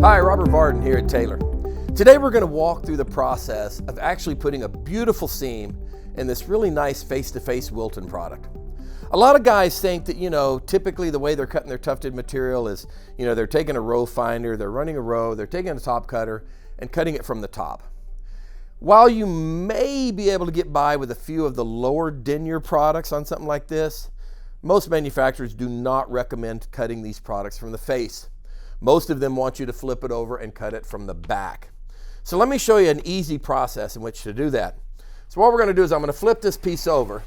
Hi, Robert Varden here at Taylor. Today we're going to walk through the process of actually putting a beautiful seam in this really nice Face Wilton product. A lot of guys think that, typically the way they're cutting their tufted material is, they're taking a row finder, they're running a row, they're taking a top cutter and cutting it from the top. While you may be able to get by with a few of the lower denier products on something like this, most manufacturers do not recommend cutting these products from the face. Most of them want you to flip it over and cut it from the back. So let me show you an easy process in which to do that. So what we're going to do is I'm going to flip this piece over.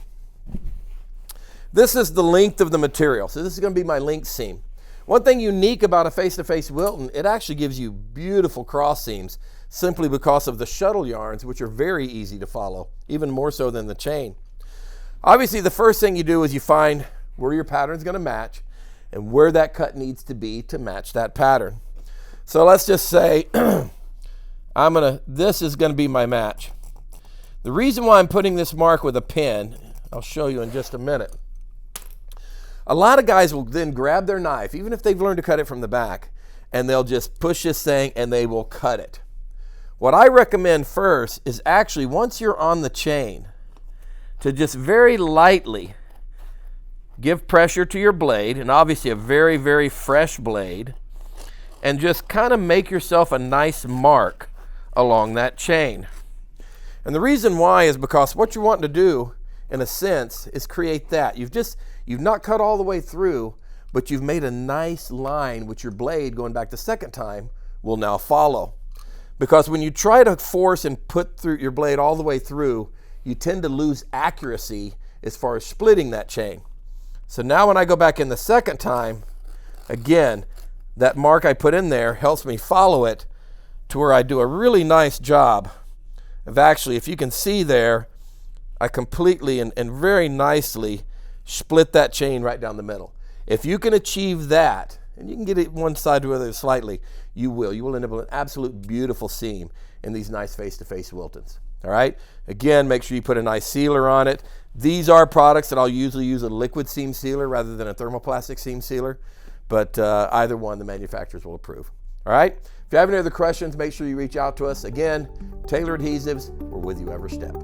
This is the length of the material. So this is going to be my length seam. One thing unique about a Face Wilton, it actually gives you beautiful cross seams simply because of the shuttle yarns, which are very easy to follow, even more so than the chain. Obviously, the first thing you do is you find where your pattern is going to match and where that cut needs to be to match that pattern. So let's just say this is going to be my match. The reason why I'm putting this mark with a pin, I'll show you in just a minute. A lot of guys will then grab their knife, even if they've learned to cut it from the back, and they'll just push this thing and they will cut it. What I recommend first is actually, once you're on the chain, to just very lightly give pressure to your blade, and obviously a very, very fresh blade, and just kind of make yourself a nice mark along that chain. And the reason why is because what you're wanting to do, in a sense, is create that. You've not cut all the way through, but you've made a nice line which your blade, going back the second time, will now follow. Because when you try to force and put through your blade all the way through, you tend to lose accuracy as far as splitting that chain. So now when I go back in the second time, again, that mark I put in there helps me follow it to where I do a really nice job of actually, if you can see there, I completely and very nicely split that chain right down the middle. If you can achieve that, and you can get it one side to the other slightly, you will. You will end up with an absolute beautiful seam in these nice Face Wiltons. All right? Again, make sure you put a nice sealer on it. These are products that I'll usually use a liquid seam sealer rather than a thermoplastic seam sealer, but either one the manufacturers will approve. All right? If you have any other questions, make sure you reach out to us. Again, Taylor Adhesives, we're with you every step.